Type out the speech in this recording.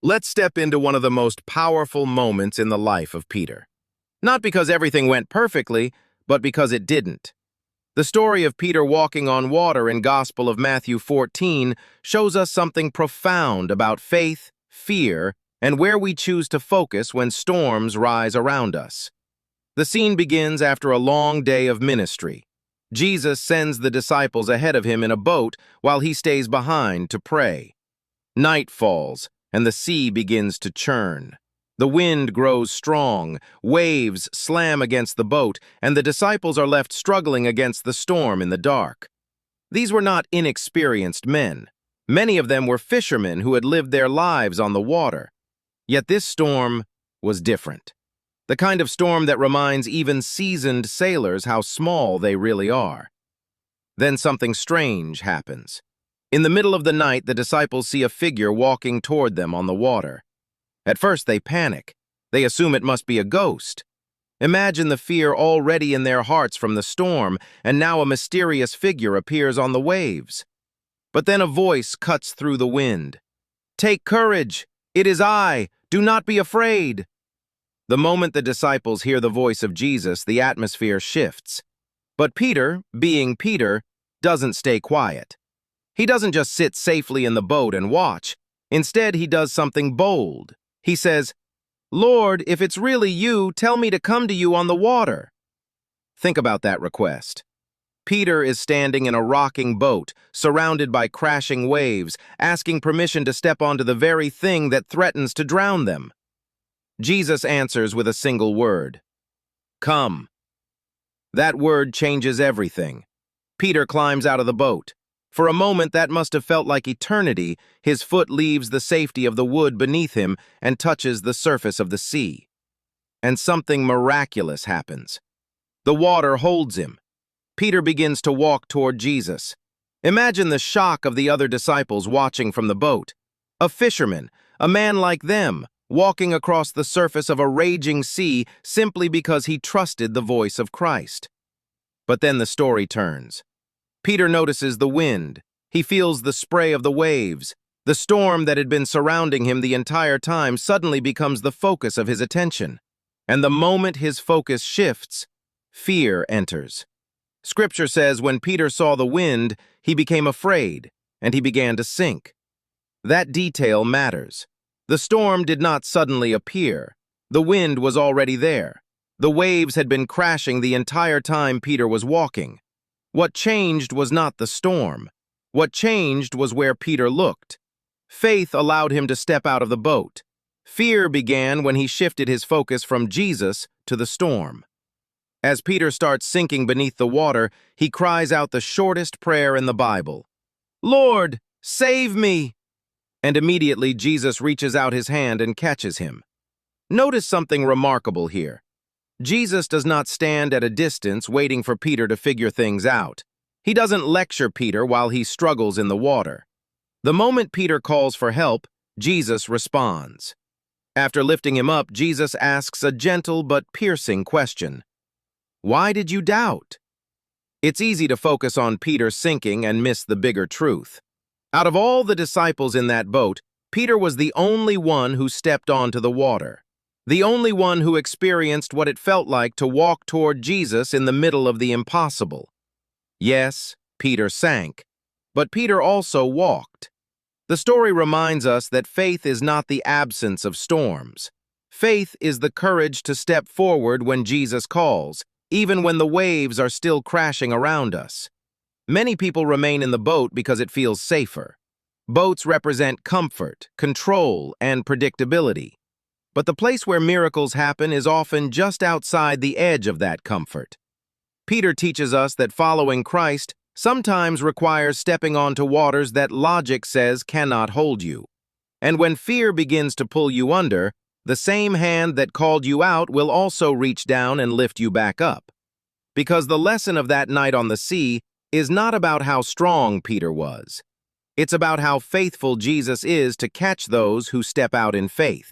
Let's step into one of the most powerful moments in the life of Peter. Not because everything went perfectly, but because it didn't. The story of Peter walking on water in Gospel of Matthew 14 shows us something profound about faith, fear, and where we choose to focus when storms rise around us. The scene begins after a long day of ministry. Jesus sends the disciples ahead of him in a boat while he stays behind to pray. Night falls, and the sea begins to churn. The wind grows strong, waves slam against the boat, and the disciples are left struggling against the storm in the dark. These were not inexperienced men. Many of them were fishermen who had lived their lives on the water. Yet this storm was different. The kind of storm that reminds even seasoned sailors how small they really are. Then something strange happens. In the middle of the night, the disciples see a figure walking toward them on the water. At first, they panic. They assume it must be a ghost. Imagine the fear already in their hearts from the storm, and now a mysterious figure appears on the waves. But then a voice cuts through the wind. "Take courage! It is I! Do not be afraid!" The moment the disciples hear the voice of Jesus, the atmosphere shifts. But Peter, being Peter, doesn't stay quiet. He doesn't just sit safely in the boat and watch. Instead, he does something bold. He says, "Lord, if it's really you, tell me to come to you on the water." Think about that request. Peter is standing in a rocking boat, surrounded by crashing waves, asking permission to step onto the very thing that threatens to drown them. Jesus answers with a single word, "Come." That word changes everything. Peter climbs out of the boat. For a moment, that must have felt like eternity. His foot leaves the safety of the wood beneath him and touches the surface of the sea. And something miraculous happens. The water holds him. Peter begins to walk toward Jesus. Imagine the shock of the other disciples watching from the boat. A fisherman, a man like them, walking across the surface of a raging sea simply because he trusted the voice of Christ. But then the story turns. Peter notices the wind. He feels the spray of the waves. The storm that had been surrounding him the entire time suddenly becomes the focus of his attention. And the moment his focus shifts, fear enters. Scripture says when Peter saw the wind, he became afraid, and he began to sink. That detail matters. The storm did not suddenly appear. The wind was already there. The waves had been crashing the entire time Peter was walking. What changed was not the storm. What changed was where Peter looked. Faith allowed him to step out of the boat. Fear began when he shifted his focus from Jesus to the storm. As Peter starts sinking beneath the water, he cries out the shortest prayer in the Bible, "Lord, save me!" And immediately Jesus reaches out his hand and catches him. Notice something remarkable here. Jesus does not stand at a distance waiting for Peter to figure things out. He doesn't lecture Peter while he struggles in the water. The moment Peter calls for help, Jesus responds. After lifting him up, Jesus asks a gentle but piercing question. "Why did you doubt?" It's easy to focus on Peter sinking and miss the bigger truth. Out of all the disciples in that boat, Peter was the only one who stepped onto the water. The only one who experienced what it felt like to walk toward Jesus in the middle of the impossible. Yes, Peter sank, but Peter also walked. The story reminds us that faith is not the absence of storms. Faith is the courage to step forward when Jesus calls, even when the waves are still crashing around us. Many people remain in the boat because it feels safer. Boats represent comfort, control, and predictability. But the place where miracles happen is often just outside the edge of that comfort. Peter teaches us that following Christ sometimes requires stepping onto waters that logic says cannot hold you. And when fear begins to pull you under, the same hand that called you out will also reach down and lift you back up. Because the lesson of that night on the sea is not about how strong Peter was. It's about how faithful Jesus is to catch those who step out in faith.